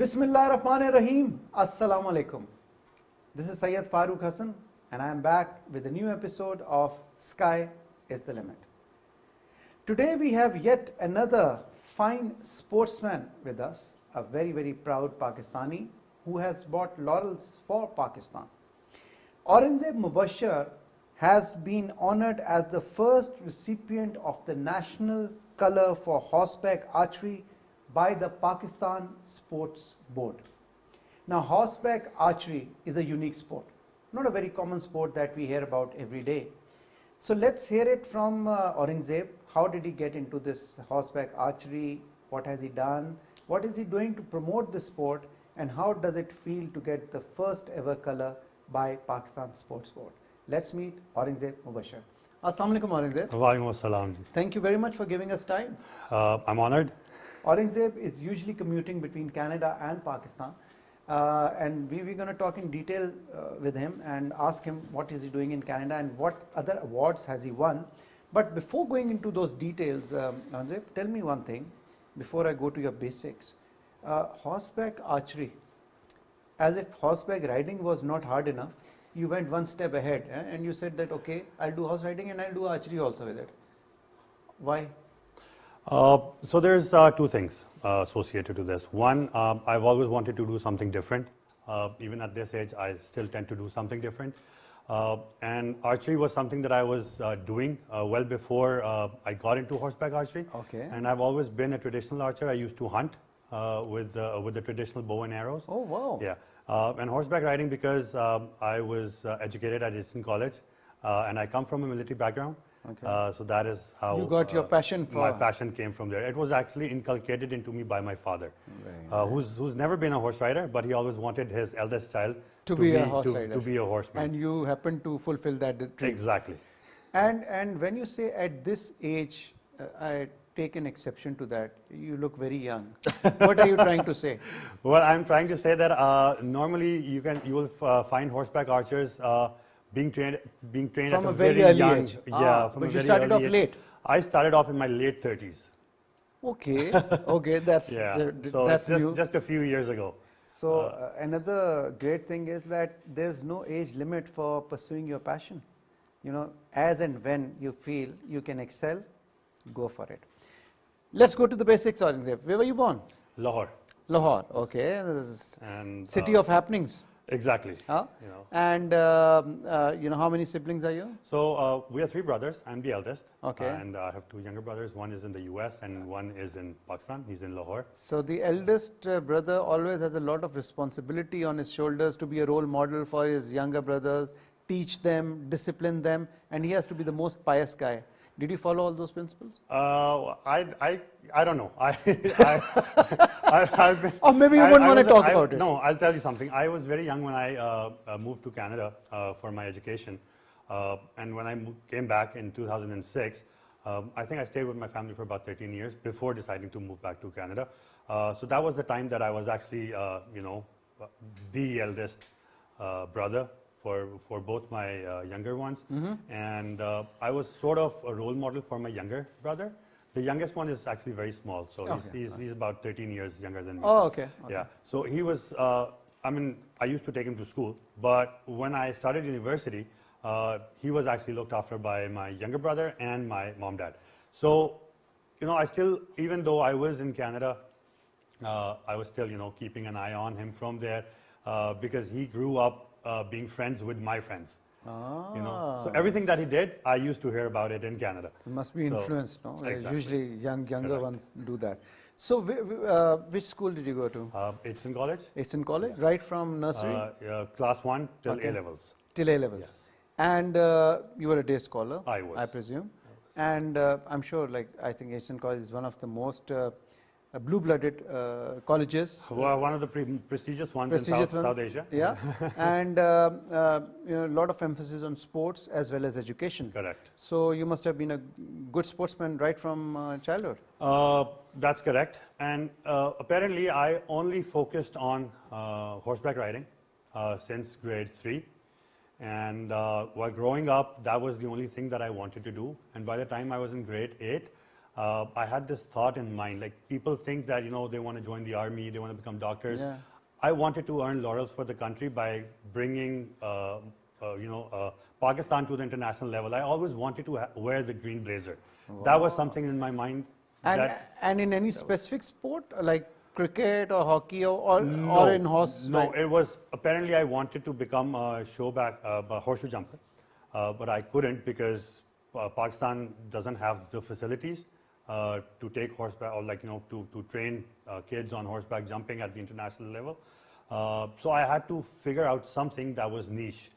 Bismillahirrahmanirrahim. Assalamu alaikum. This is Syed Farooq Hassan and I am back with a new episode of Sky is the Limit. Today we have yet another fine sportsman with us, a very proud Pakistani who has brought laurels for Pakistan. Aurangzeb Mubashir has been honored as the first recipient of the National Color for Horseback Archery by the Pakistan Sports Board. Now, horseback archery is a unique sport, not a very common sport that we hear about every day. So let's hear it from Aurangzeb. How did he get into this horseback archery? What has he done? What is he doing to promote the sport? And how does it feel to get the first ever color by Pakistan Sports Board? Let's meet Aurangzeb Mubashir. Assalamu alaikum, Aurangzeb. Wa alaikum assalam. Thank you very much for giving us time. I'm honored. Aurangzeb is usually commuting between Canada and Pakistan, and we're going to talk in detail with him and ask him what is he doing in Canada and what other awards has he won. But before going into those details, Aurangzeb, tell me one thing before I go to your basics. Horseback archery, as if horseback riding was not hard enough, you went one step ahead and you said that, okay, I'll do horse riding and I'll do archery also with it. Why? So there's two things associated to this. One, I've always wanted to do something different. Even at this age, I still tend to do something different. And archery was something that I was doing well before I got into horseback archery. Okay. And I've always been a traditional archer. I used to hunt with the traditional bow and arrows. Oh, wow. Yeah. And horseback riding because I was educated at Eastern College and I come from a military background. Okay. So that is how you got your passion for... My passion came from there. It was actually inculcated into me by my father, who's never been a horse rider, but he always wanted his eldest child to be a horse rider. To be a horseman. And you happened to fulfill that dream. Exactly. And when you say at this age, I take an exception to that. You look very young. What are you trying to say? Well, I'm trying to say that normally you will find horseback archers being trained from at a very early young age. Yeah, from but a you very started off early age. late. I started off in my late 30s. Okay, okay, that's so that's it's just a few years ago. So another great thing is that there's no age limit for pursuing your passion. You know, as and when you feel you can excel, go for it. Let's go to the basics, Aurangzeb. Where were you born? Lahore. Lahore, okay. This is And city of happenings. Exactly. Huh? You know. And you know, how many siblings are you? So we are three brothers. I'm the eldest. Okay. And I have two younger brothers. One is in the US and one is in Pakistan. He's in Lahore. So the eldest brother always has a lot of responsibility on his shoulders to be a role model for his younger brothers, teach them, discipline them, and he has to be the most pious guy. Did you follow all those principles? I don't know. I've been, or maybe you wouldn't want to talk about it. No, I'll tell you something. I was very young when I moved to Canada for my education. And when I came back in 2006, I think I stayed with my family for about 13 years before deciding to move back to Canada. So that was the time that I was actually, you know, the eldest brother for both my younger ones. And I was sort of a role model for my younger brother. The youngest one is actually very small, so he's about 13 years younger than me. Oh, okay. Yeah, so he was, I mean, I used to take him to school, but when I started university, he was actually looked after by my younger brother and my mom, dad. So, you know, I still, even though I was in Canada, I was still, you know, keeping an eye on him from there because he grew up being friends with my friends. You know, so everything that he did, I used to hear about it in Canada. So must be influenced, no? Exactly. Usually younger ones do that. So which school did you go to? Eastern College. Eastern College, yes. Right from nursery? Class 1 till A levels. Till A levels. Yes. And you were a day scholar, I was. I presume. And I'm sure, like, I think Eastern College is one of the most blue-blooded colleges. Well, one of the prestigious ones in South Asia. Yeah, and you know, a lot of emphasis on sports as well as education. Correct. So you must have been a good sportsman right from childhood. That's correct. And apparently I only focused on horseback riding since grade 3. And while growing up, that was the only thing that I wanted to do. And by the time I was in grade 8, I had this thought in mind, like people think that, they want to join the army, they want to become doctors. Yeah. I wanted to earn laurels for the country by bringing, Pakistan to the international level. I always wanted to wear the green blazer. That was something in my mind. And in any specific sport, like cricket or hockey or in horse? No, it was, apparently I wanted to become a horseshoe jumper, but I couldn't because Pakistan doesn't have the facilities to take horseback or to train kids on horseback jumping at the international level. So I had to figure out something that was niche.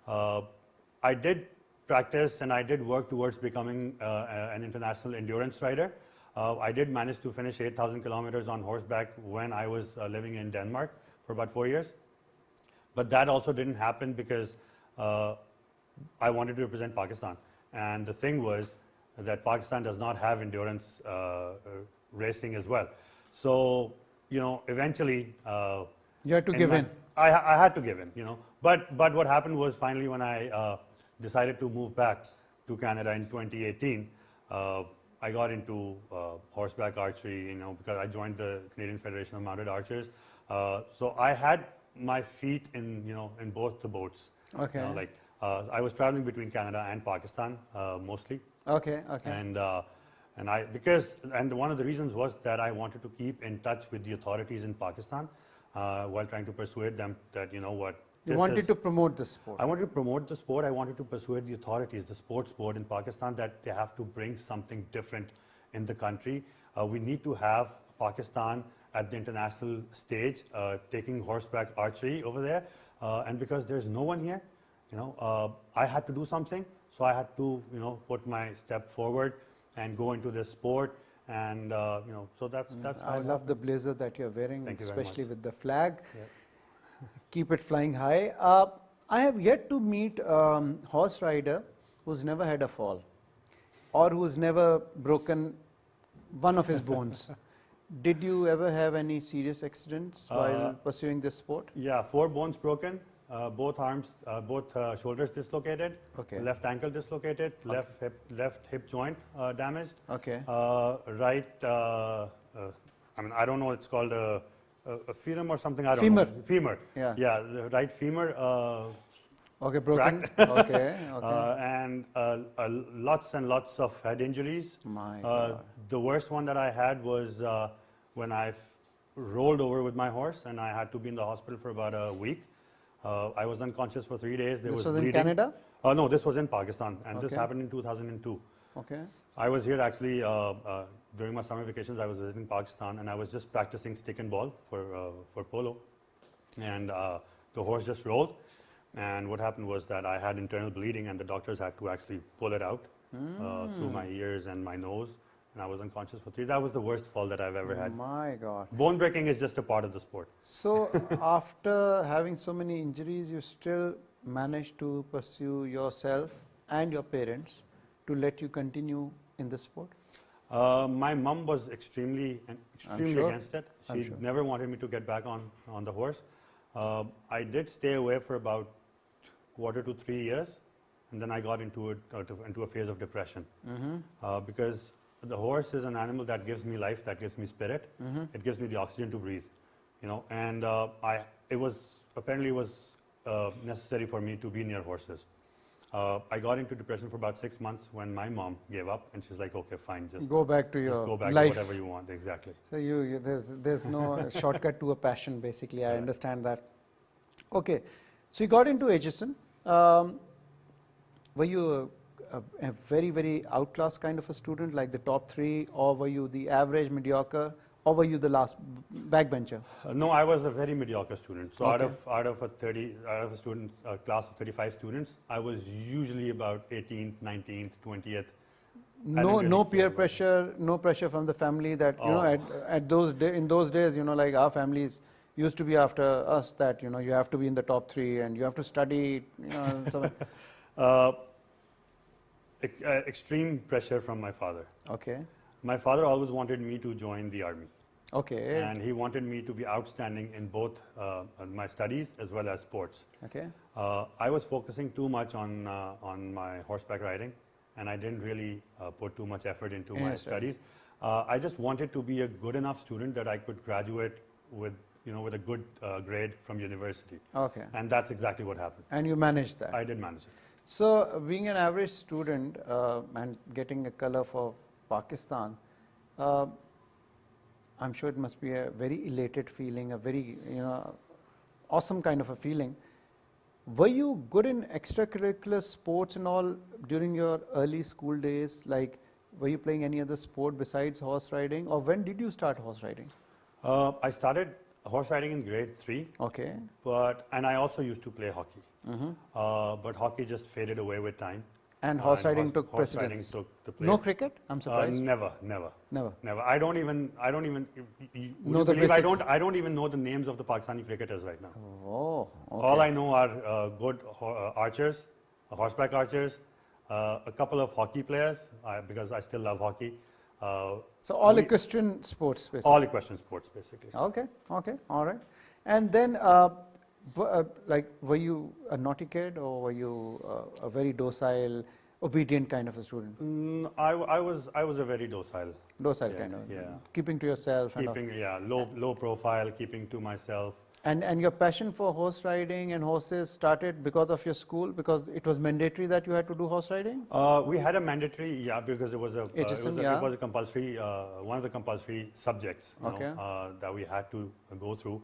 I did practice and I did work towards becoming an international endurance rider. I did manage to finish 8,000 kilometers on horseback when I was living in Denmark for about 4 years. But that also didn't happen because I wanted to represent Pakistan. And the thing was that Pakistan does not have endurance racing as well. So, eventually... you had to give in. I had to give in, But what happened was finally when I decided to move back to Canada in 2018, I got into horseback archery, because I joined the Canadian Federation of Mounted Archers. So I had my feet in both the boats. Okay. I was traveling between Canada and Pakistan mostly. Okay. And one of the reasons was that I wanted to keep in touch with the authorities in Pakistan while trying to persuade them that, you wanted to promote the sport. I wanted to promote the sport. I wanted to persuade the authorities, the sports board in Pakistan, that they have to bring something different in the country. We need to have Pakistan at the international stage taking horseback archery over there. And because there's no one here, I had to do something. So I had to, put my step forward and go into this sport. And, so that's how I love the blazer that you're wearing, Thank you very especially much. with the flag. Yeah. Keep it flying high. I have yet to meet horse rider who's never had a fall or who's never broken one of his bones. Did you ever have any serious accidents while pursuing this sport? Yeah, 4 bones broken, both arms, both shoulders dislocated, Okay. left ankle dislocated, left hip joint damaged. Okay. Right, I don't know, it's called a femur or something. I don't Femur. know. Femur. Yeah. Yeah, the right femur. Okay, broken. Cracked. Okay. And lots and lots of head injuries. My God. The worst one that I had was when I rolled over with my horse and I had to be in the hospital for about a week. I was unconscious for 3 days. There This was was in bleeding. Canada? No, this was in Pakistan, and this Okay. happened in 2002. Okay. I was here actually during my summer vacations. I was visiting Pakistan, and I was just practicing stick and ball for polo, and the horse just rolled. And what happened was that I had internal bleeding, and the doctors had to actually pull it out through my ears and my nose, and I was unconscious for 3. That was the worst fall that I've ever had. My God. Bone breaking is just a part of the sport. So after having so many injuries, you still managed to pursue yourself and your parents to let you continue in the sport? My mom was extremely sure. against it. I'm She sure. never wanted me to get back on the horse. I did stay away for about 1.25 to 3 years, and then I got into a phase of depression because the horse is an animal that gives me life, that gives me spirit. It gives me the oxygen to breathe, And it was necessary for me to be near horses. I got into depression for about 6 months when my mom gave up, and she's like, "Okay, fine, just Go back to your go back life. to whatever you want." Exactly. So there's no shortcut to a passion, basically. I understand that. Okay, so you got into HSN. Were you a very, very outclass kind of a student, like the top 3, or were you the average, mediocre, or were you the last backbencher? No, I was a very mediocre student. So Okay. out of a student class of 35 students, I was usually about 18th, 19th, 20th. No peer pressure, no pressure from the family that at in those days, like our families used to be after us that you have to be in the top 3 and you have to study. Extreme pressure from my father. Okay. My father always wanted me to join the army, Okay. and he wanted me to be outstanding in both my studies as well as sports. Okay. I was focusing too much on my horseback riding, and I didn't really put too much effort into In my your studies. studies. I just wanted to be a good enough student that I could graduate with, with a good grade from university. Okay. And that's exactly what happened. And you managed that. I did manage it. So, being an average student and getting a color for Pakistan, I'm sure it must be a very elated feeling, a very awesome kind of a feeling. Were you good in extracurricular sports and all during your early school days? Like, were you playing any other sport besides horse riding, or when did you start horse riding? I started horse riding in grade 3. Okay. And I also used to play hockey. But hockey just faded away with time. And horse riding took horse riding precedence. took the place. No cricket? I'm surprised. Never. Never. I don't even. Would Know you the believe basics? I don't even know the names of the Pakistani cricketers right now. Oh, okay. All I know are good archers, horseback archers, a couple of hockey players, because I still love hockey. So all equestrian sports, basically. All equestrian sports, basically. Okay, all right. And then, like, were you a naughty kid, or were you a very docile, obedient kind of a student? I was a very docile. Docile Yeah, kind of. yeah. Keeping to yourself. And all. Keeping low profile, keeping to myself. And your passion for horse riding and horses started because of your school, because it was mandatory that you had to do horse riding? We had a mandatory, because it was a HSM, it was a compulsory, one of the compulsory subjects Okay. that we had to go through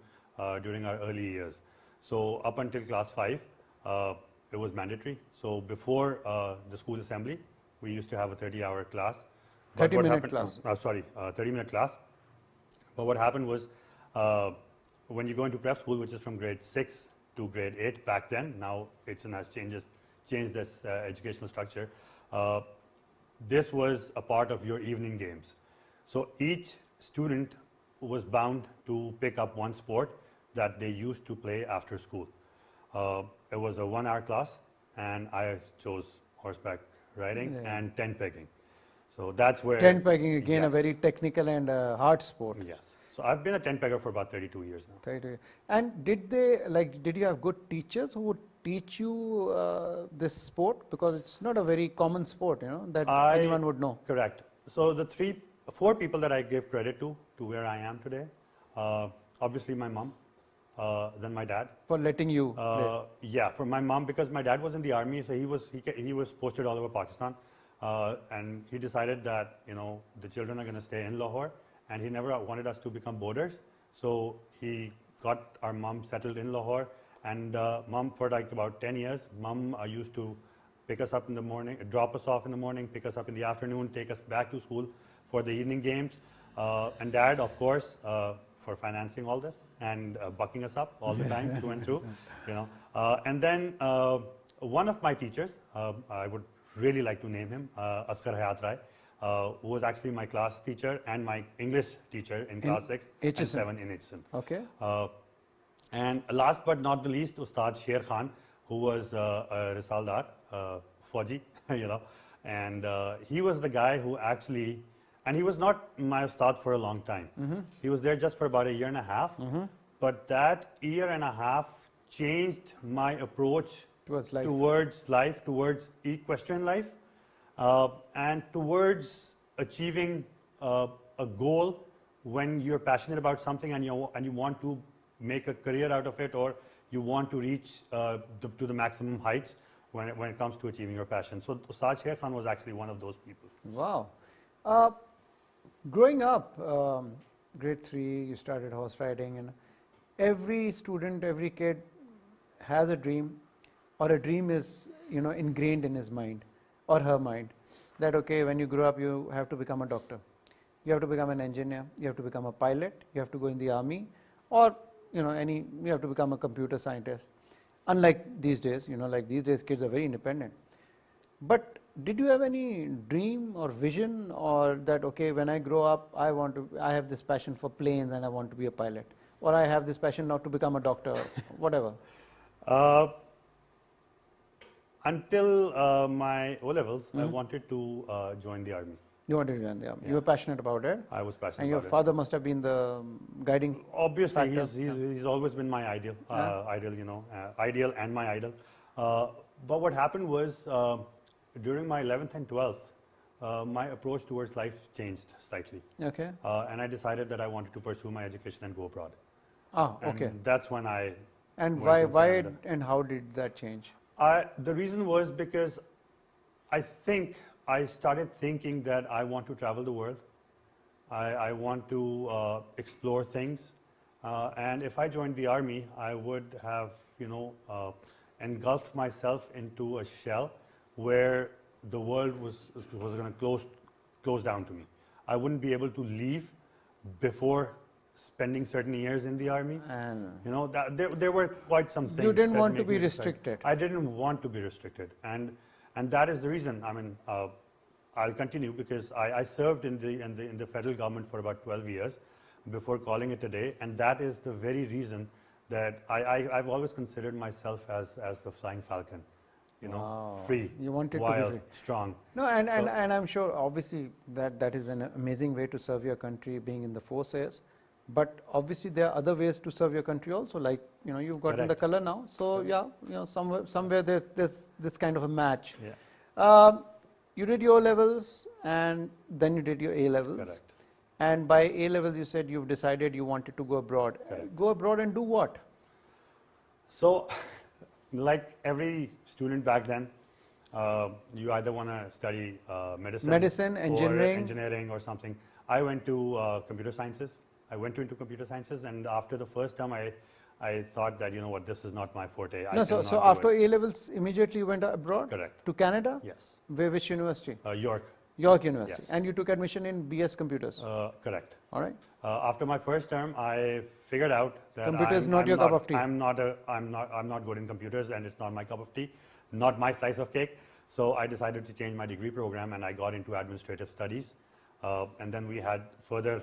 during our early years. So up until class 5, it was mandatory. So before the school assembly, we used to have a 30-hour class. 30-minute class. 30-minute class. But what happened was, when you go into prep school, which is from grade 6 to grade 8 back then, now HSM has changed this educational structure. This was a part of your evening games. So each student was bound to pick up one sport that they used to play after school. It was a 1-hour class, and I chose horseback riding and tent pegging. So that's where... Tent pegging, again, a Yes. very technical and hard sport. Yes. So I've been a tent pegger for about 32 years now. 32. And did you have good teachers who would teach you this sport? Because it's not a very common sport, that anyone would know. Correct. So the 4 people that I give credit to where I am today, obviously my mom, then my dad. For letting you play. Yeah, for my mom, because my dad was in the army, so he was posted all over Pakistan, and he decided that the children are going to stay in Lahore, and he never wanted us to become boarders, so he got our mom settled in Lahore, and mom for like about 10 years, mom used to pick us up in the morning, drop us off in the morning, pick us up in the afternoon, take us back to school for the evening games, and dad, of course, for financing all this and bucking us up all the time through and through, and then one of my teachers, I would really like to name him, Askar Hayat Rai, who was actually my class teacher and my English teacher in class 6 and 7 in HSM. Okay. And last but not the least, Ustad Sher Khan, who was a Risaldar, Fauji, and he was the guy who actually, and he was not my Ustad for a long time. He was there just for about a year and a half, but that year and a half changed my approach towards life, towards equestrian life, and towards achieving a goal when you're passionate about something and you want to make a career out of it, or you want to reach to the maximum heights when it comes to achieving your passion. So Ustad Sher Khan was actually one of those people. Wow. Growing up, grade 3, you started horse riding, and every student, every kid has a dream, or a dream is ingrained in his mind or her mind, that okay, when you grow up you have to become a doctor, you have to become an engineer, you have to become a pilot, you have to go in the army, or you have to become a computer scientist. Unlike these days, like these days kids are very independent. But did you have any dream or vision, or that okay, when I grow up I have this passion for planes and I want to be a pilot, or I have this passion not to become a doctor, whatever? Until my O-levels, I wanted to join the army. You wanted to join the army. You were passionate about it. I was passionate And your about father must have been the guiding. Obviously, factor. he's always been my ideal and my idol. But what happened was, during my 11th and 12th, my approach towards life changed slightly. Okay. And I decided that I wanted to pursue my education and go abroad. Ah, okay. And that's when I And went to why Canada. and how did that change? The reason was because I think I started thinking that I want to travel the world. I want to explore things. And if I joined the army, I would have, engulfed myself into a shell where the world was going to close down to me. I wouldn't be able to leave before spending certain years in the army. And There were quite some things. you didn't that want to made be me decide. restricted. I didn't want to be restricted, and that is the reason. I mean, I'll continue because I served in the federal government for about 12 years before calling it a day, and that is the very reason that I've always considered myself as the flying falcon. Wow. Free, You wanted to be wild, free. strong. No, and I'm sure, obviously, that is an amazing way to serve your country, being in the forces. But obviously, there are other ways to serve your country also. Like you've gotten the Correct. color now, so yeah, somewhere there's this kind of a match. Yeah. You did your levels, and then you did your A levels. Correct. And by A levels, you said you've decided you wanted to go abroad. Correct. Go abroad and do what? So, like every student back then, you either want to study medicine, engineering. or engineering or something. I went to computer sciences. I went into computer sciences, and after the first term, I thought that, this is not my forte. No, so after A levels, immediately you went abroad? Correct. To Canada? Yes. Which university? York. York University. Yes. And you took admission in BS Computers? Correct. All right. After my first term, I figured out that Computers I'm not your cup of tea. I'm not good in computers, and it's not my cup of tea, not my slice of cake. So I decided to change my degree program, and I got into administrative studies. And then we had further,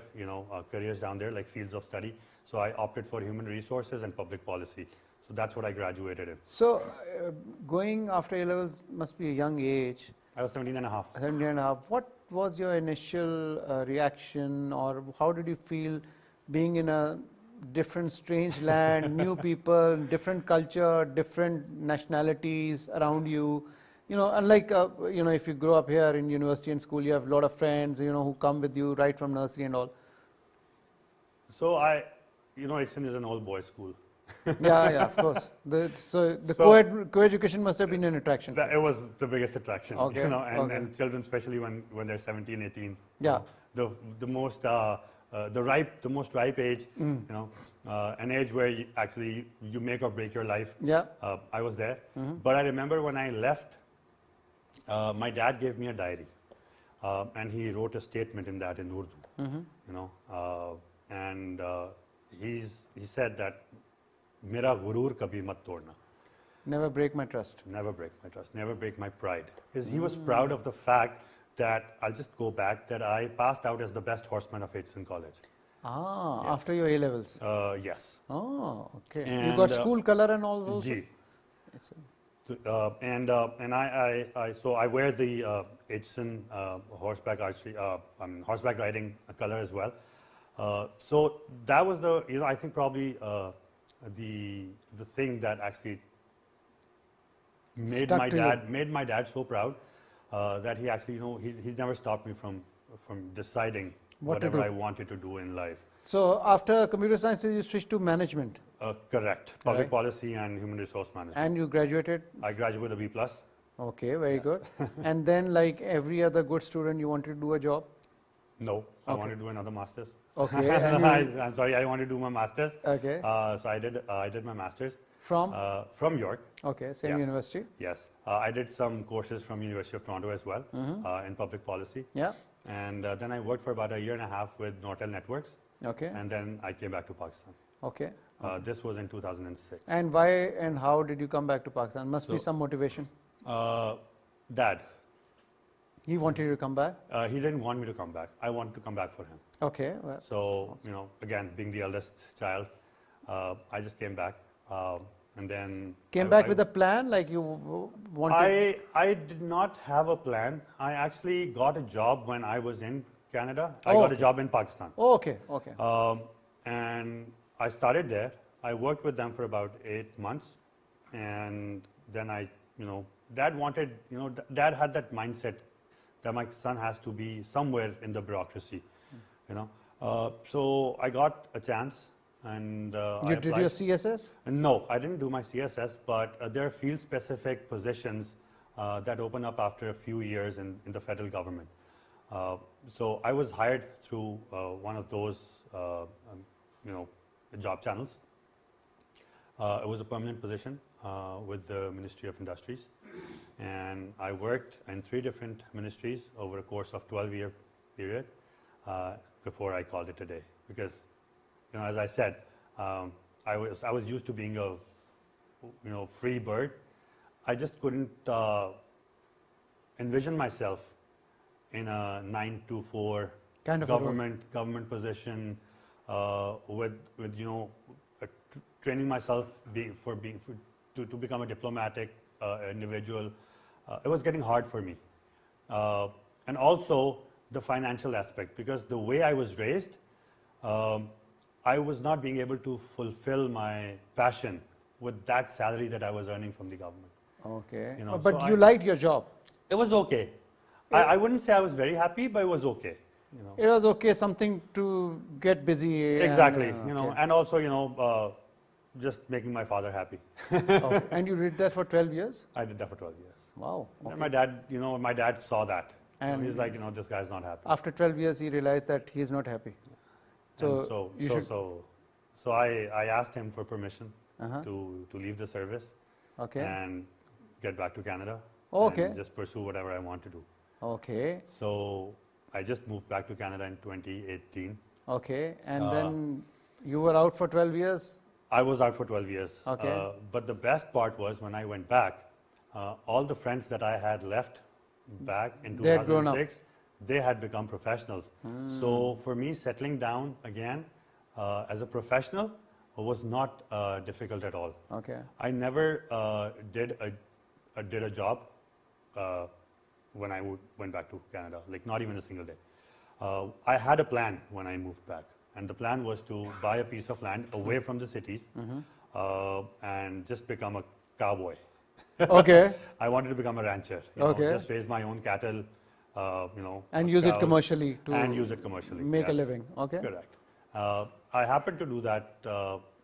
careers down there, like fields of study. So I opted for human resources and public policy. So that's what I graduated in. So going after A levels must be a young age. I was 17 and a half. 17 and a half. What was your initial reaction, or how did you feel being in a different, strange land, new people, different culture, different nationalities around you? Unlike, if you grow up here in university and school, you have a lot of friends, who come with you right from nursery and all. So Exton is an all-boys school. Yeah, of course. The co-education must have been an attraction. It was the biggest attraction, Okay, and children, especially when they're 17, 18. Yeah. The most ripe age, an age where you make or break your life. Yeah. I was there, but I remember when I left, my dad gave me a diary, and he wrote a statement in that in Urdu, and he said that, "Mera gurur kabhi mat todna." Never break my trust. Never break my trust, never break my pride. Because he was proud of the fact that, I'll just go back, that I passed out as the best horseman of Edson College. Ah, Yes. after your A levels. Yes. Oh, okay. You And, got school color and all those? G. And I wear the Edson horseback archery, horseback riding color as well. So that was I think probably the thing that actually made Stuck my to you. dad so proud that he actually, he never stopped me from deciding What to whatever do. I wanted to do in life. So after computer sciences, you switched to management, Correct. Public Right. policy and human resource management. and you graduated. I graduated with a B+. Okay, very good. And then, like every other good student, you wanted to do a job. No, I Okay. wanted to do another master's. Okay. And you, I'm sorry, I wanted to do my master's. okay. So I did my master's From? from York. Okay, same yes. university. Yes, I did some courses from University of Toronto as well in public policy, Yeah. and then I worked for about a year and a half with Nortel Networks, Okay. and then I came back to Pakistan. Okay. This was in 2006. And why and how did you come back to Pakistan? Must be So- some motivation. Dad, He wanted you to come back. he didn't want me to come back. I wanted to come back for him. Okay. Well, So again, being the eldest child, I just came back, and then came back with a plan, like you wanted. I did not have a plan. I actually got a job when I was in Canada. I Oh, got a okay. job in Pakistan. Oh, okay. Okay. And I started there. I worked with them for about 8 months, and then I, Dad wanted, Dad had that mindset that my son has to be somewhere in the bureaucracy, So I got a chance, and You did your CSS? No, I didn't do my CSS, but there are field-specific positions that open up after a few years in the federal government. So I was hired through one of those, job channels. It was a permanent position with the Ministry of Industries, and I worked in 3 different ministries over a course of 12-year period before I called it a day. Because, as I said, I was used to being a free bird. I just couldn't envision myself in a 9-to-4 kind of government position with training myself to become a diplomatic individual. It was getting hard for me, and also the financial aspect, because the way I was raised, I was not being able to fulfill my passion with that salary that I was earning from the government. Okay, but you liked your job. It was okay. I wouldn't say I was very happy, but it was okay. It was okay, something to get busy. Exactly, okay. And also, just making my father happy. Okay. And you did that for 12 years? I did that for 12 years. Wow. Okay. And my dad saw that. And he's like, this guy's not happy. After 12 years, he realized that he's not happy. So I asked him for permission to leave the service. Okay. And get back to Canada. Okay. And just pursue whatever I want to do. Okay. So I just moved back to Canada in 2018. Okay. And then you were out for 12 years? I was out for 12 years. Okay. But the best part was when I went back, all the friends that I had left back in 2006, they had become professionals. So for me, settling down again as a professional was not difficult at all. Okay. I never did a job when I went back to Canada, like not even a single day. I had a plan when I moved back, and the plan was to buy a piece of land away from the cities and just become a cowboy. Okay. I wanted to become a rancher. Just raise my own cattle, and use it commercially make a living. Okay. Correct. I happened to do that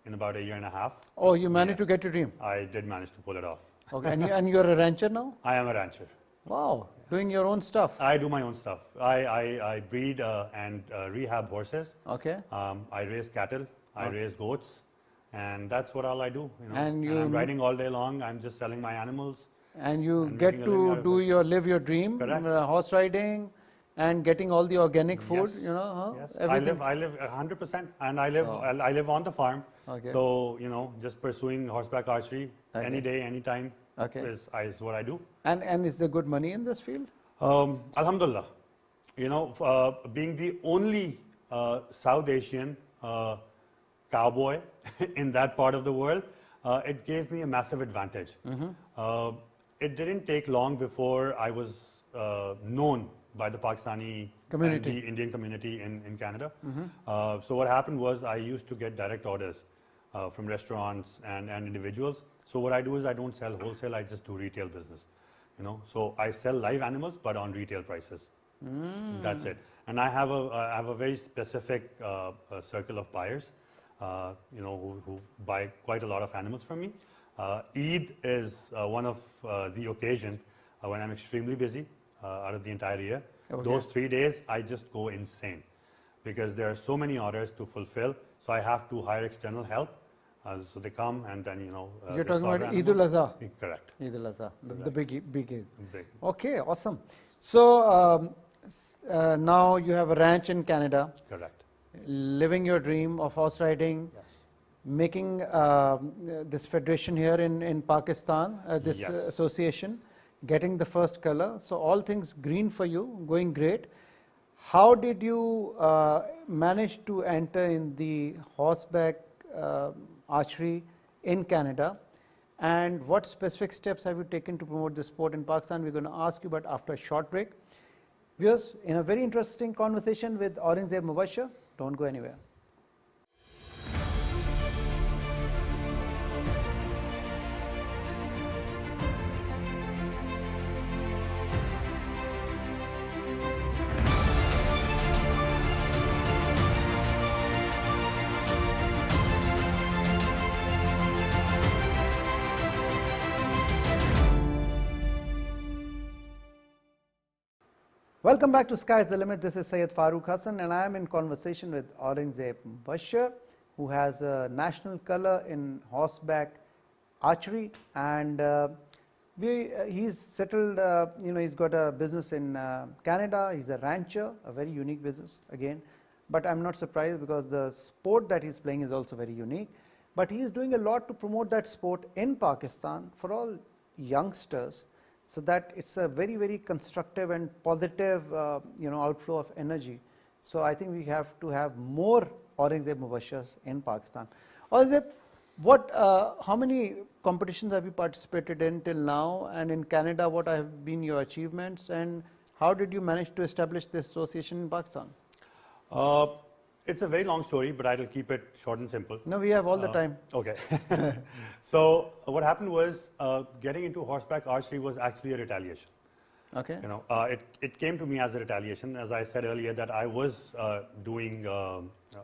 in about a year and a half. Oh, you managed to get your dream. I did manage to pull it off. Okay. And you're a rancher now? I am a rancher. Wow. Doing your own stuff. I do my own stuff. I breed and rehab horses. Okay. I raise cattle. I raise goats. And that's what all I do. And I'm riding all day long. I'm just selling my animals. And you get to live your dream. Correct. Horse riding and getting all the organic food, Yes. everything. I live 100%, and I live on the farm. Okay. So, just pursuing horseback archery any day, any time is what I do. And is there good money in this field? Alhamdulillah. Being the only South Asian cowboy in that part of the world, it gave me a massive advantage. It didn't take long before I was known by the Pakistani community, and the Indian community in Canada. So what happened was I used to get direct orders from restaurants and individuals. So what I do is I don't sell wholesale, I just do retail business. So I sell live animals, but on retail prices. That's it. And I have a very specific circle of buyers, who buy quite a lot of animals from me. Eid is one of the occasion when I'm extremely busy out of the entire year. Okay. Those 3 days, I just go insane because there are so many orders to fulfill. So I have to hire external help. So they come and then, You're talking about Eid al-Azha? Correct. Eid al-Azha, the big Eid. Big. Okay, awesome. So now you have a ranch in Canada. Correct. Living your dream of horse riding. Yes. Making this federation here in Pakistan, this Yes. association, getting the first color. So all things green for you, going great. How did you manage to enter in the horseback archery in Canada? And what specific steps have you taken to promote the sport in Pakistan? We're going to ask you, but after a short break. Viewers, in a very interesting conversation with Aurangzeb Mubashir. Don't go anywhere. Welcome back to Sky is the Limit. This is Syed Farooq Hassan, and I am in conversation with Aurangzeb Bashir, who has a national color in horseback archery, and he's settled. He's got a business in Canada. He's a rancher, a very unique business again. But I'm not surprised because the sport that he's playing is also very unique. But he is doing a lot to promote that sport in Pakistan for all youngsters, so that it's a very, very constructive and positive, outflow of energy. So I think we have to have more Aurangzeb Mubashirs in Pakistan. Aurangzeb, how many competitions have you participated in till now? And in Canada, what have been your achievements? And how did you manage to establish this association in Pakistan? It's a very long story, but I'll keep it short and simple. No, we have all the time. Okay. So what happened was getting into horseback archery was actually a retaliation. Okay. It came to me as a retaliation. As I said earlier, that I was doing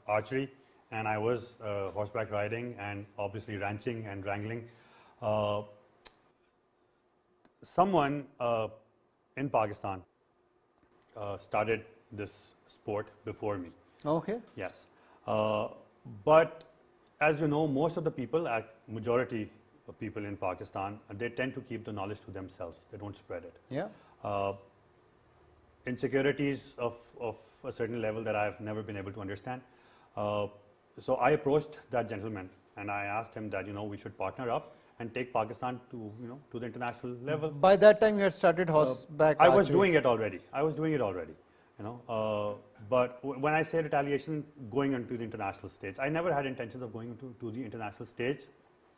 archery, and I was horseback riding, and obviously ranching and wrangling. Someone in Pakistan started this sport before me. Okay. Yes. But as you know, most of the people, majority of people in Pakistan, they tend to keep the knowledge to themselves. They don't spread it. Yeah. Insecurities of a certain level that I've never been able to understand. So I approached that gentleman and I asked him that, we should partner up and take Pakistan to, to the international level. By that time, you had started horseback archery. I was doing it already. But when I say retaliation, going onto the international stage, I never had intentions of going to the international stage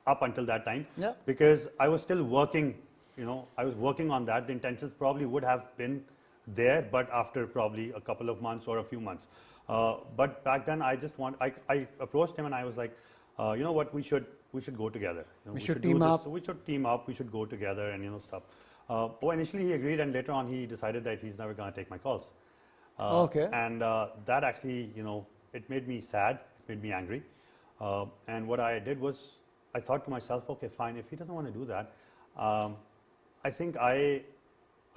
up until that time. Yeah. Because I was still working, I was working on that. The intentions probably would have been there, but after probably a couple of months or a few months. But back then, I approached him and I was like, you know what, we should go together. We should team up. We should team up. We should go together and stuff. Initially he agreed, and later on he decided that he's never going to take my calls. Okay. And that actually, it made me sad. It made me angry. And what I did was, I thought to myself, okay, fine. If he doesn't want to do that, I think I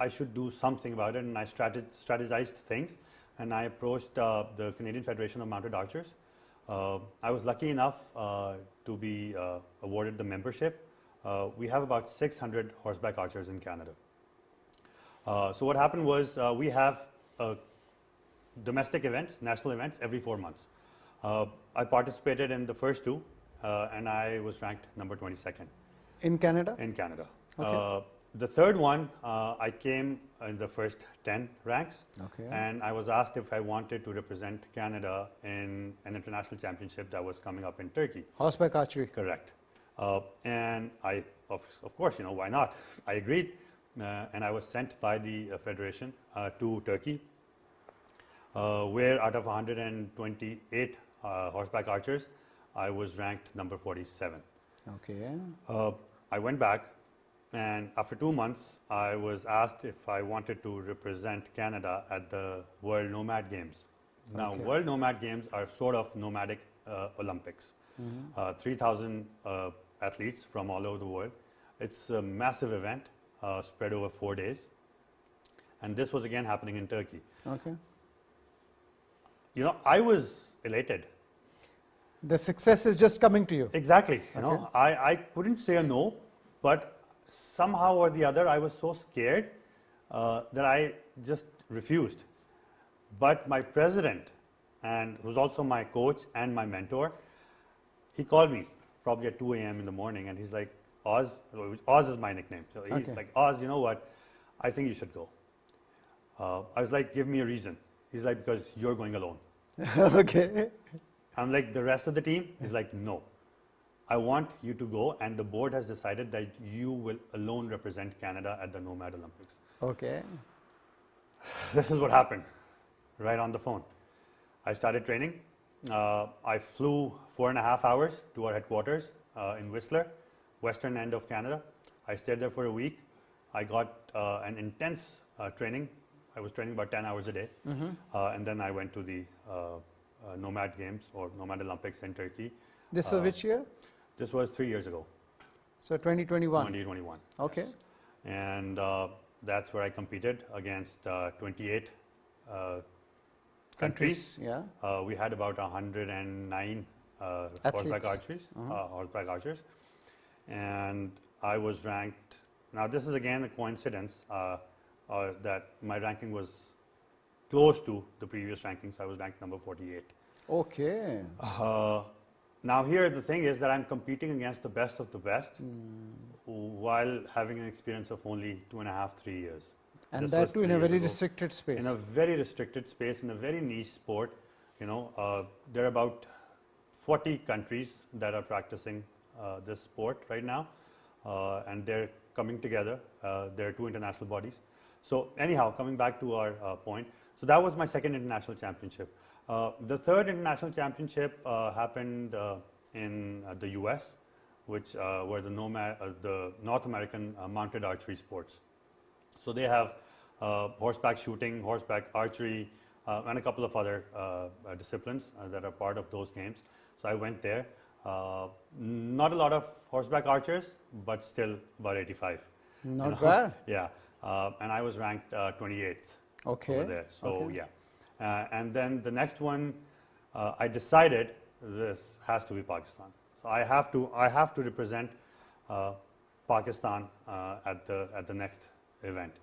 should do something about it. And I strategized things, and I approached the Canadian Federation of Mounted Archers. I was lucky enough to be awarded the membership. We have about 600 horseback archers in Canada. So what happened was we have domestic events, national events, every 4 months. I participated in the first two, and I was ranked number 22nd. In Canada? In Canada. Okay. The third one, I came in the first 10 ranks, Okay. and I was asked if I wanted to represent Canada in an international championship that was coming up in Turkey. Horseback archery. Correct. And I, of course, why not? I agreed, and I was sent by the federation to Turkey, where out of 128 horseback archers, I was ranked number 47. Okay. I went back, and after 2 months, I was asked if I wanted to represent Canada at the World Nomad Games. Now, Okay. World Nomad Games are sort of nomadic Olympics. 3,000 athletes from all over the world. It's a massive event spread over 4 days. And this was again happening in Turkey. Okay. I was elated. The success is just coming to you. Exactly. Okay. I couldn't say a no, but somehow or the other, I was so scared that I just refused. But my president, and who's also my coach and my mentor, he called me probably at 2 a.m. in the morning, and he's like, Oz is my nickname. So he's Okay. like, Oz, you know what? I think you should go. I was like, give me a reason. He's like, because you're going alone. Okay. I'm like, the rest of the team? He's like, no. I want you to go, and the board has decided that you will alone represent Canada at the Nomad Olympics. Okay. This is what happened, right on the phone. I started training. I flew 4.5 hours to our headquarters in Whistler, western end of Canada. I stayed there for a week. I got an intense training. I was training about 10 hours a day. And then I went to the Nomad Games or Nomad Olympics in Turkey. This was which year? This was 3 years ago, So 2021. 2021. Okay. Yes. And That's where I competed against 28 countries. Yeah. We had about 109 horseback archers, and I was ranked. Now, this is again a coincidence that my ranking was close to the previous rankings. I was ranked number 48. Okay. Now, here the thing is that I'm competing against the best of the best while having an experience of only 2.5, 3 years. And This that was too in 3 a years very ago. restricted space. In a very restricted space, in a very niche sport. You know, there are about 40 countries that are practicing this sport right now, and they're coming together. There are 2 international bodies. So anyhow, coming back to our point, so that was my second international championship. The third international championship happened in the US, which were the North American mounted archery sports. So they have horseback shooting, horseback archery, and a couple of other disciplines that are part of those games. So I went there. Not a lot of horseback archers, but still about 85. Not bad. Yeah, and I was ranked 28th Okay. over there. So Okay. yeah, and then the next one, I decided this has to be Pakistan. So I have to represent Pakistan at the next event.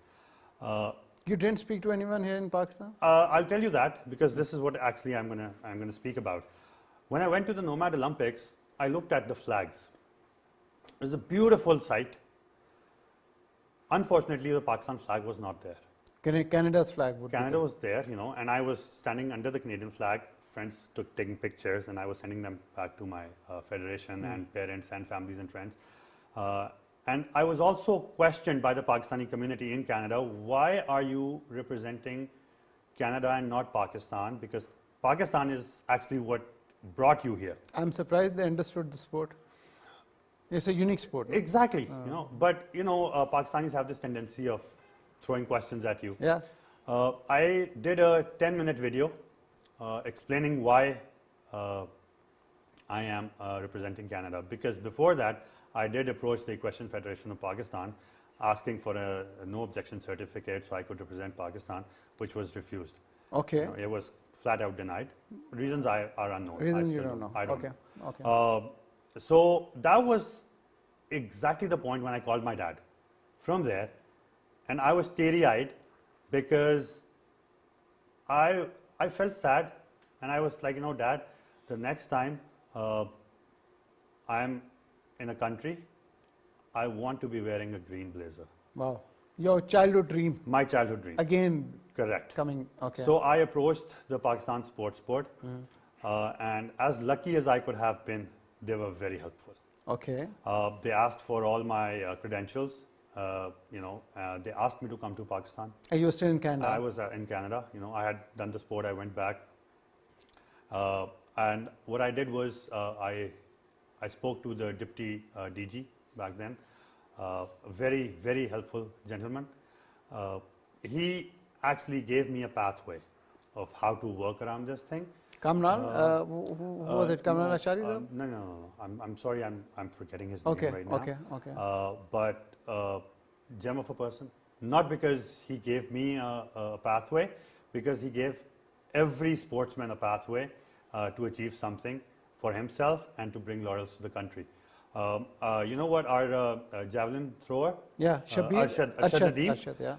You didn't speak to anyone here in Pakistan? I'll tell you that because this is what actually I'm gonna speak about. When I went to the Nomad Olympics, I looked at the flags. It was a beautiful sight. Unfortunately, the Pakistan flag was not there. Canada's flag would Canada be was there, you know, and I was standing under the Canadian flag. Friends taking pictures, and I was sending them back to my federation and parents and families and friends. And I was also questioned by the Pakistani community in Canada, why are you representing Canada and not Pakistan? Because Pakistan is actually what brought you here. I'm surprised they understood the sport. It's a unique sport. No? Exactly, you know, but you know, Pakistanis have this tendency of throwing questions at you. Yeah. I did a 10-minute video explaining why I am representing Canada, because before that I did approach the Equestrian Federation of Pakistan asking for a no objection certificate so I could represent Pakistan, which was refused. Okay. You know, it was flat out denied. Reasons are unknown. Reason I you still don't know. I don't Okay. know. Okay. So that was exactly the point when I called my dad from there, and I was teary-eyed because I felt sad, and I was like, you know, Dad, the next time I'm in a country, I want to be wearing a green blazer. Wow. Your childhood dream My childhood dream. again Correct. coming. Okay. So I approached the Pakistan Sports Board, and as lucky as I could have been, they were very helpful. Okay. They asked for all my credentials. You know, they asked me to come to Pakistan. And you were still in Canada? I was in Canada. You know, I had done the sport. I went back, and what I did was I spoke to the deputy DG back then. Very, very helpful gentleman. He actually gave me a pathway of how to work around this thing. Kamral? Who was it? Kamral no, Ashari? No. I'm sorry. I'm forgetting his Okay. name right now. Okay. But gem of a person. Not because he gave me a pathway, because he gave every sportsman a pathway to achieve something for himself and to bring laurels to the country. You know what? Our javelin thrower, Yeah. Shabir? Arshad Nadeem. Arshad, yeah.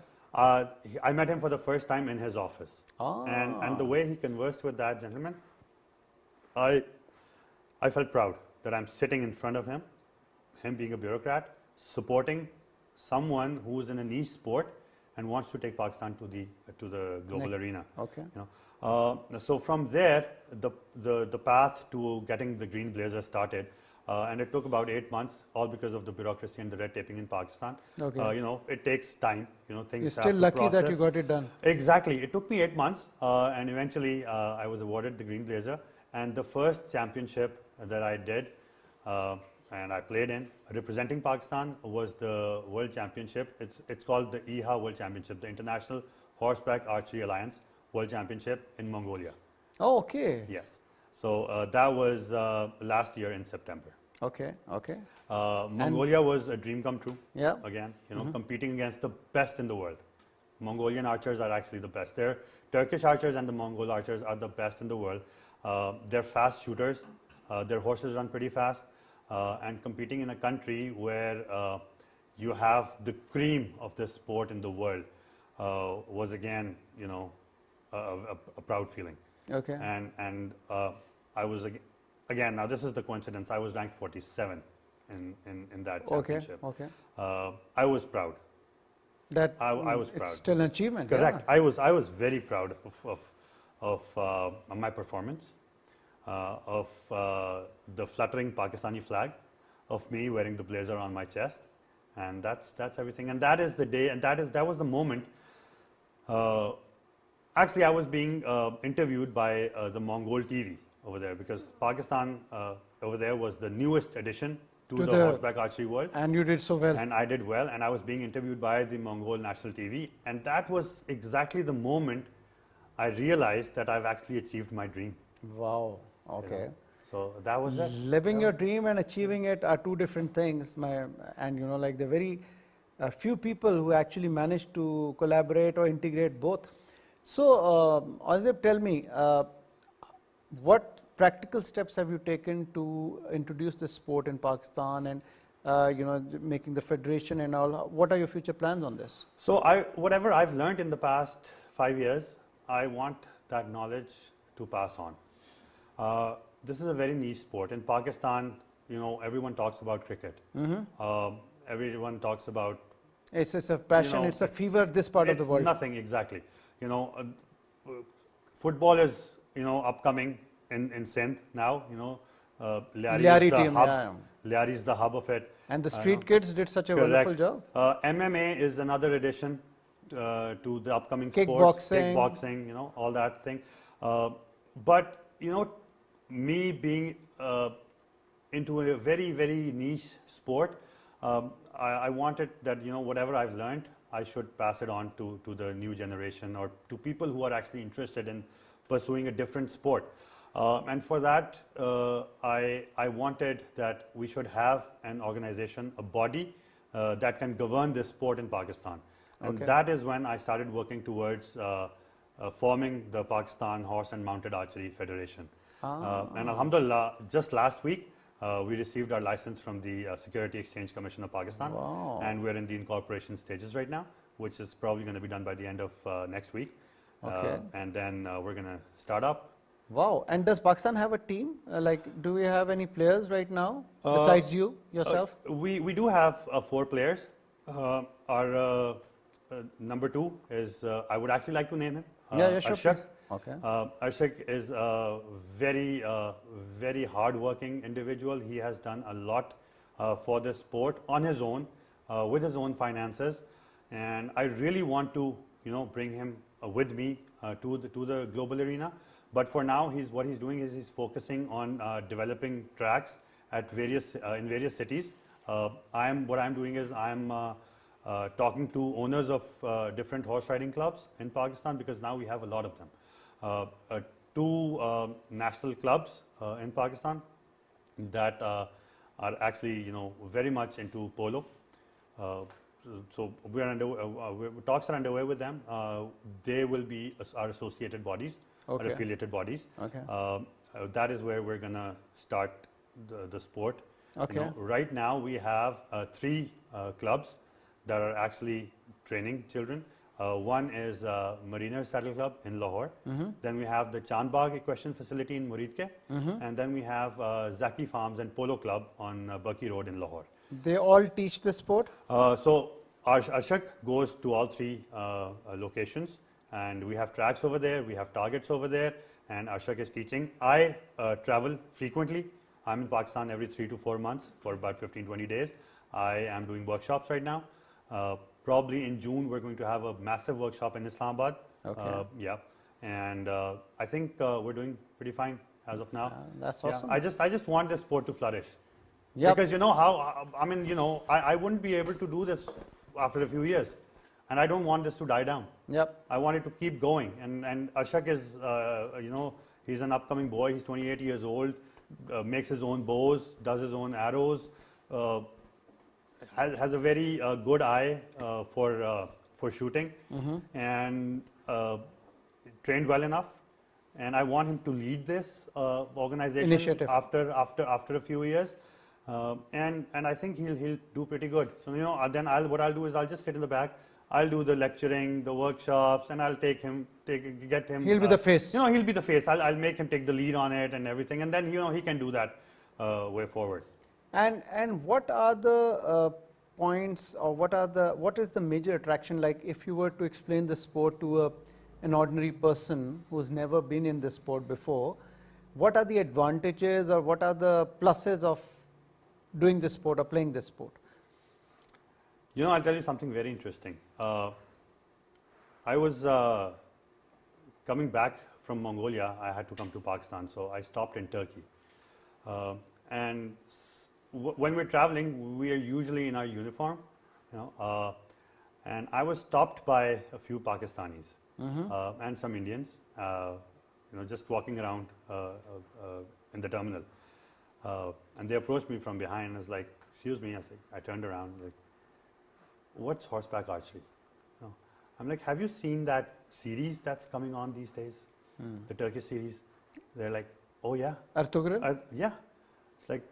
I met him for the first time in his office, and the way he conversed with that gentleman, I felt proud that I'm sitting in front of him being a bureaucrat, supporting someone who is in a niche sport and wants to take Pakistan to the global arena. Okay. You know, so from there, the path to getting the green blazer started. And it took about 8 months, all because of the bureaucracy and the red taping in Pakistan. Okay. You know, it takes time. You know, things. You're have still to lucky that you process. got it done. Exactly. It took me 8 months, and eventually I was awarded the green blazer. And the first championship that I did, and I played in, representing Pakistan, was the World Championship. It's called the IHA World Championship, the International Horseback Archery Alliance World Championship in Mongolia. Oh, okay. Yes. So that was last year in September. Okay, okay. Mongolia was a dream come true. Yeah. Again, competing against the best in the world. Mongolian archers are actually the best. They're Turkish archers and the Mongol archers are the best in the world. They're fast shooters. Their horses run pretty fast. And competing in a country where you have the cream of this sport in the world was again, a proud feeling. Okay. And I was again. Now this is the coincidence. I was ranked 47 in that championship. Okay. I was proud. That I was proud. It's still an achievement. Correct. Yeah. I was very proud of my performance, of the fluttering Pakistani flag, of me wearing the blazer on my chest, and that's everything. And that is the day, and that was the moment. Actually, I was being interviewed by the Mongol TV over there because Pakistan over there was the newest addition to the horseback archery world. And you did so well. And I did well, and I was being interviewed by the Mongol national TV, and that was exactly the moment I realized that I've actually achieved my dream. Wow. Okay. So that was it. Living your dream and achieving it are two different things. Like the very few people who actually manage to collaborate or integrate both. So, Azib, tell me, what practical steps have you taken to introduce this sport in Pakistan and making the federation and all? What are your future plans on this? So whatever I've learned in the past 5 years, I want that knowledge to pass on. This is a very niche sport. In Pakistan, everyone talks about cricket. Everyone talks about... It's a passion, it's a fever, this part of the world. It's nothing, exactly. Football is, upcoming in Sindh now, Lyari team, Lyari is the hub of it. And the street kids did such a wonderful job. MMA is another addition to the upcoming sports. Kickboxing, all that thing. But, me being into a very, very niche sport, I wanted that, whatever I've learned, I should pass it on to the new generation or to people who are actually interested in pursuing a different sport. And for that, I wanted that we should have an organization, a body that can govern this sport in Pakistan. And that is when I started working towards forming the Pakistan Horse and Mounted Archery Federation. And alhamdulillah, just last week, we received our license from the Security Exchange Commission of Pakistan. Wow. And we're in the incorporation stages right now, which is probably going to be done by the end of next week. And then we're going to start up. Wow. And does Pakistan have a team? Do we have any players right now besides yourself? We do have 4 players. Our number 2 is, I would actually like to name him. Sure. Arshak. Okay. Arshak is a very, very hard-working individual. He has done a lot for this sport on his own, with his own finances, and I really want to, bring him with me to the global arena. But for now, what he's doing is he's focusing on developing tracks at in various cities. What I'm doing is I'm talking to owners of different horse riding clubs in Pakistan, because now we have a lot of them. 2 national clubs in Pakistan that are actually, very much into polo. So talks are underway with them. They will be our associated bodies, our affiliated bodies. That is where we're going to start the sport. Right now we have 3 clubs that are actually training children. One is Mariners Saddle Club in Lahore. Then we have the Chandbagh Equestrian Facility in Muridke. And then we have Zaki Farms and Polo Club on Bucky Road in Lahore. They all teach the sport? So Arshak goes to all 3 locations, and we have tracks over there, we have targets over there, and Arshak is teaching. I travel frequently. I'm in Pakistan every 3 to 4 months for about 15-20 days. I am doing workshops right now. Probably in June, we're going to have a massive workshop in Islamabad. And I think we're doing pretty fine as of now. That's awesome. I just want this sport to flourish. Because I wouldn't be able to do this after a few years, and I don't want this to die down. I want it to keep going. And Arshak is, he's an upcoming boy. He's 28 years old. makes his own bows, does his own arrows, has a very good eye for shooting, and trained well enough. And I want him to lead this organization Initiative. after a few years, and I think he'll do pretty good. So then what I'll do is I'll just sit in the back. I'll do the lecturing, the workshops, and I'll get him. He'll be the face. He'll be the face. I'll make him take the lead on it and everything, and then he can do that way forward. And what are the points, or what is the major attraction? Like, if you were to explain the sport to an ordinary person who's never been in this sport before, what are the advantages or what are the pluses of doing this sport or playing this sport? I'll tell you something very interesting. I was coming back from Mongolia. I had to come to Pakistan, so I stopped in Turkey. And when we're traveling, we are usually in our uniform, and I was stopped by a few Pakistanis and some Indians, just walking around in the terminal. And they approached me from behind and was like, "Excuse me." I turned around, like, "What's horseback archery?" I'm like, "Have you seen that series that's coming on these days? The Turkish series?" They're like, "Oh yeah." Ertugrul? Yeah. It's like,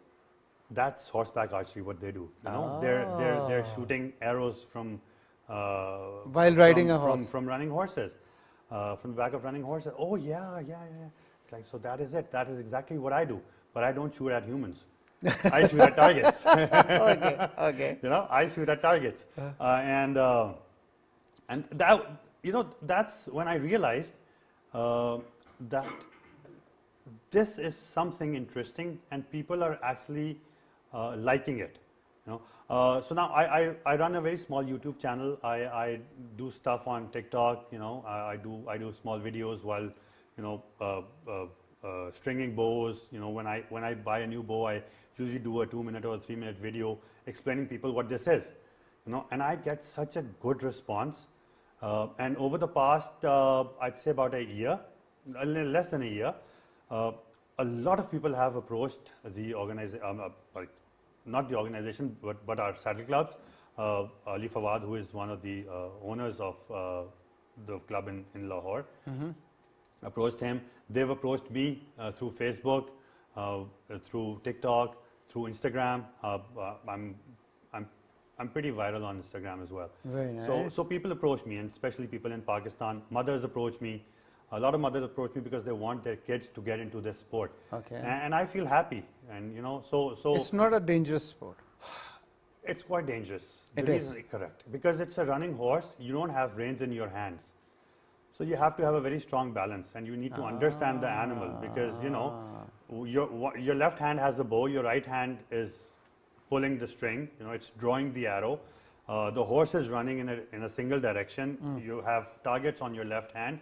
that's horseback archery, what they do. They're shooting arrows from while riding a horse. From running horses, from the back of running horses. Oh yeah. It's like, so that is it. That is exactly what I do. But I don't shoot at humans. I shoot at targets. Okay. I shoot at targets, and that that's when I realized that this is something interesting, and people are actually liking it. So now I run a very small YouTube channel. I do stuff on TikTok. I do small videos while stringing bows. When I buy a new bow, I usually do a 2-minute or a 3-minute video explaining people what this is. And I get such a good response. And over the past, I'd say about a year, a little less than a year, a lot of people have approached the organization, not the organization, but our saddle clubs. Ali Fawad, who is one of the owners of the club in Lahore, approached him. They've approached me through Facebook, through TikTok, through Instagram. I'm pretty viral on Instagram as well. Very nice. So people approach me, and especially people in Pakistan. Mothers approach me. A lot of mothers approach me because they want their kids to get into this sport. Okay. And I feel happy. And so it's not a dangerous sport. It's quite dangerous. It is. Correct. Because it's a running horse. You don't have reins in your hands. So you have to have a very strong balance, and you need to understand the animal, because your left hand has the bow, your right hand is pulling the string. It's drawing the arrow. The horse is running in a single direction. You have targets on your left hand.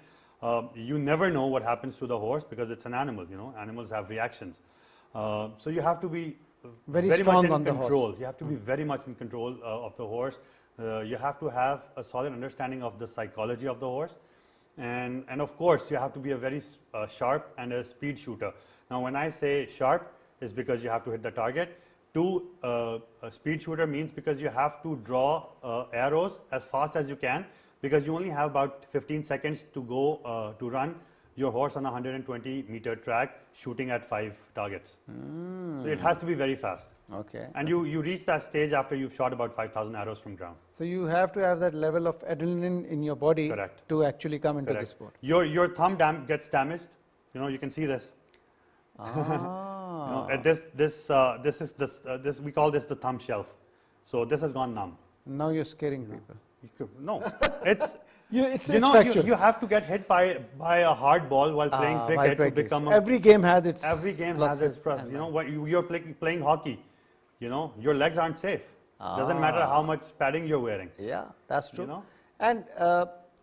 You never know what happens to the horse because it's an animal. Animals have reactions. So you have to be very much in control. You have to be very much in control of the horse. You have to have a solid understanding of the psychology of the horse. And of course, you have to be a very sharp and a speed shooter. Now, when I say sharp, is because you have to hit the target. A speed shooter means because you have to draw arrows as fast as you can, because you only have about 15 seconds to go to run your horse on a 120-meter track, shooting at 5 targets. So it has to be very fast. Okay. And you reach that stage after you've shot about 5,000 arrows from ground. So you have to have that level of adrenaline in your body. Correct. To actually come into Correct. the sport. Your thumb gets damaged. You can see this. This we call this the thumb shelf. So this has gone numb. Now you're scaring people. No, it's it's factual. you have to get hit by a hard ball while playing cricket to become every game has its pluses. You're playing hockey. Your legs aren't safe. Doesn't matter how much padding you're wearing. Yeah, that's true. And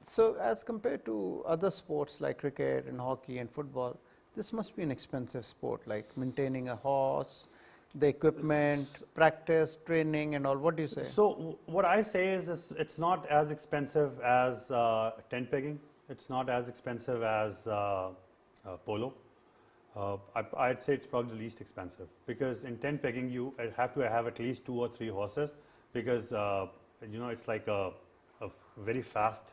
so as compared to other sports like cricket and hockey and football, this must be an expensive sport, like maintaining a horse, the equipment, practice, training and all. What do you say? So what I say is it's not as expensive as tent pegging. It's not as expensive as polo. I'd say it's probably the least expensive, because in tent pegging you have to have at least 2 or 3 horses, because it's like a very fast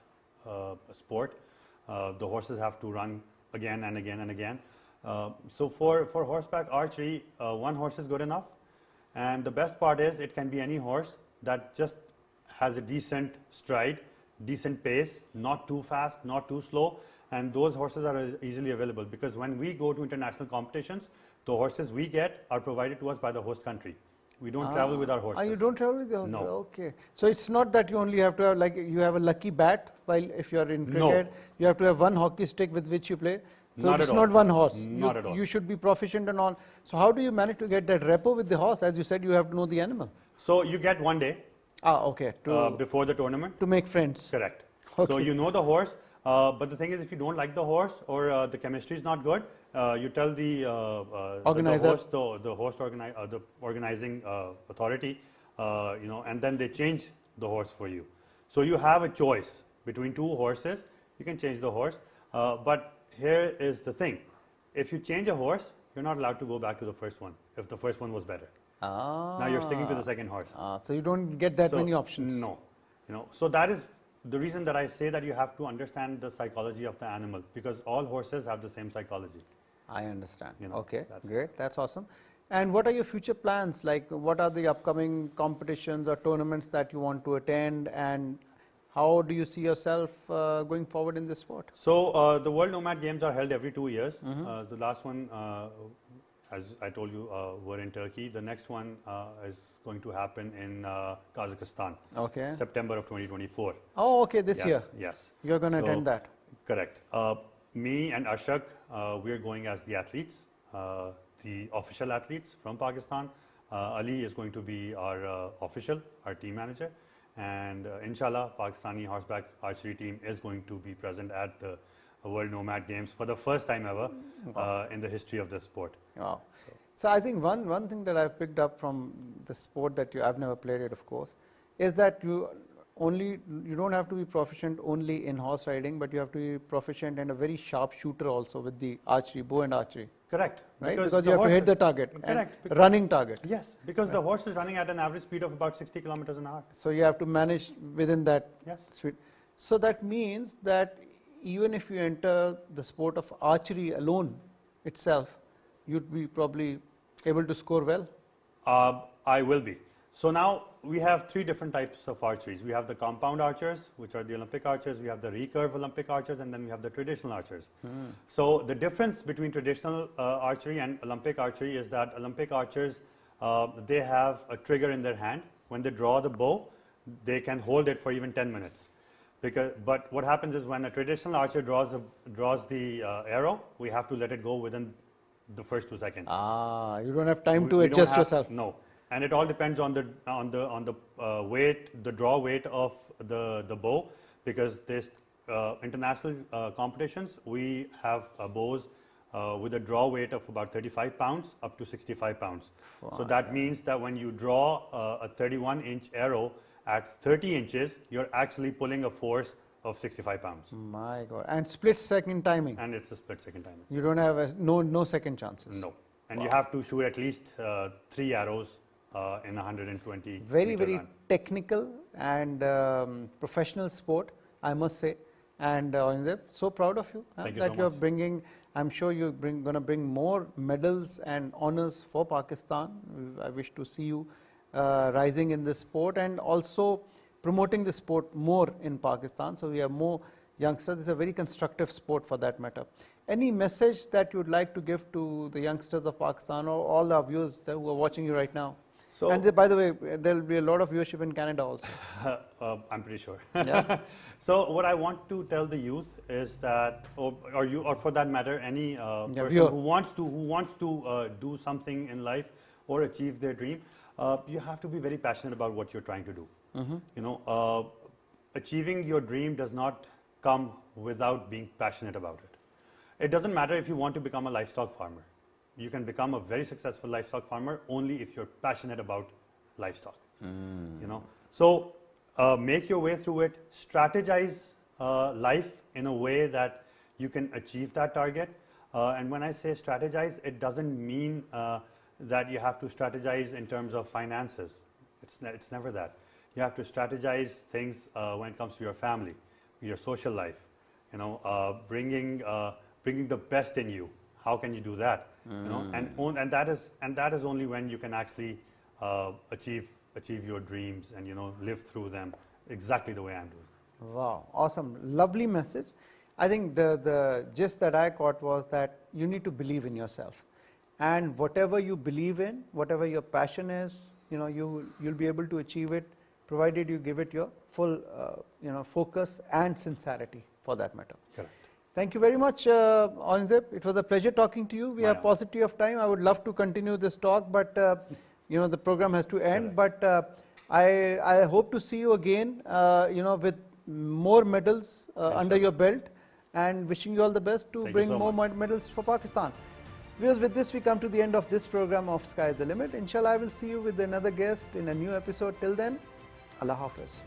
sport. The horses have to run again and again and again. So for horseback archery, 1 horse is good enough. And the best part is it can be any horse that just has a decent stride, decent pace, not too fast, not too slow. And those horses are easily available, because when we go to international competitions, the horses we get are provided to us by the host country. We don't travel with our horses. You don't travel with the horses? No. Okay. So it's not that you only have to have, like, you have a lucky bat, while if you are in cricket, you have to have 1 hockey stick with which you play. So Not it's at not all. 1 horse. Not at all. You should be proficient and all. So how do you manage to get that rapport with the horse? As you said, you have to know the animal. So you get 1 day Okay. before the tournament. To make friends. Correct. Okay. So you know the horse, but the thing is, if you don't like the horse or the chemistry is not good, you tell the Organizer. the organizing authority, and then they change the horse for you. So you have a choice between 2 horses. You can change the horse, but here is the thing: if you change a horse, you're not allowed to go back to the first one if the first one was better. Now you're sticking to the second horse. So you don't get that many options. No, so that is the reason that I say that you have to understand the psychology of the animal, because all horses have the same psychology. I understand. You know, Okay, that's great. That's awesome. And what are your future plans? Like, what are the upcoming competitions or tournaments that you want to attend, and how do you see yourself going forward in this sport? So the World Nomad Games are held every 2 years. The last one, as I told you, were in Turkey. The next one is going to happen in Kazakhstan, Okay. September of 2024. Oh, okay, this year. Yes. You're going to So, attend that. Correct. Me and Ashok, we are going as the athletes, the official athletes from Pakistan. Ali is going to be our official, our team manager. And inshallah, Pakistani horseback archery team is going to be present at the World Nomad Games for the first time ever in the history of this sport. Wow. So I think one thing that I've picked up from the sport that I've never played it, of course, is that you don't have to be proficient only in horse riding, but you have to be proficient and a very sharp shooter also with the archery, bow and archery. Correct. Right? Because you have to hit the target. Correct. And running target. Yes, because the horse is running at an average speed of about 60 kilometers an hour. So you have to manage within that speed. So that means that even if you enter the sport of archery alone itself, you'd be probably able to score well? I will be. So now we have 3 different types of archeries. We have the compound archers, which are the Olympic archers. We have the recurve Olympic archers, and then we have the traditional archers. So the difference between traditional archery and Olympic archery is that Olympic archers, they have a trigger in their hand. When they draw the bow, they can hold it for even 10 minutes. But what happens is when a traditional archer draws the arrow, we have to let it go within the first 2 seconds. You don't have time to adjust yourself. No, and it all depends on the weight, the draw weight of the bow, because there's international competitions. We have bows with a draw weight of about 35 pounds up to 65 pounds. Wow. So that means that when you draw a 31-inch arrow at 30 inches, you're actually pulling a force of 65 pounds. My God. And split-second timing. And it's a split-second timing. You don't have no second chances. No. And you have to shoot at least 3 arrows in 120 very run. technical and professional sport, I must say. And so proud of you Thank you that so you're much. bringing. I'm sure you're going to bring more medals and honors for Pakistan. I wish to see you rising in this sport and also promoting the sport more in Pakistan. So we have more youngsters. It's a very constructive sport for that matter. Any message that you would like to give to the youngsters of Pakistan or all our viewers who are watching you right now? So, and by the way, there will be a lot of viewership in Canada also. I'm pretty sure. Yeah. So what I want to tell the youth is that, or for that matter, any person who wants to do something in life or achieve their dream, you have to be very passionate about what you're trying to do. You know, achieving your dream does not come without being passionate about it. It doesn't matter if you want to become a livestock farmer. You can become a very successful livestock farmer only if you're passionate about livestock. You know, so make your way through it. Strategize life in a way that you can achieve that target. And when I say strategize, it doesn't mean that you have to strategize in terms of finances. It's never that. You have to strategize things when it comes to your family, your social life, you know, bringing the best in you. How can you do that? You know, and that is only when you can actually achieve your dreams and, you know, live through them exactly the way I'm doing. Wow, awesome, lovely message. I think the gist that I caught was that you need to believe in yourself, and whatever you believe in, whatever your passion is, you know, you'll be able to achieve it, provided you give it your full you know, focus and sincerity for that matter. Correct. Thank you very much, Aurangzeb. It was a pleasure talking to you. We have paucity of time. I would love to continue this talk, but you know, the program has to end. But I hope to see you again, you know, with more medals under your belt, and wishing you all the best to bring more medals for Pakistan. Viewers, with this we come to the end of this program of Sky is the Limit. Inshallah, I will see you with another guest in a new episode. Till then, Allah Hafiz.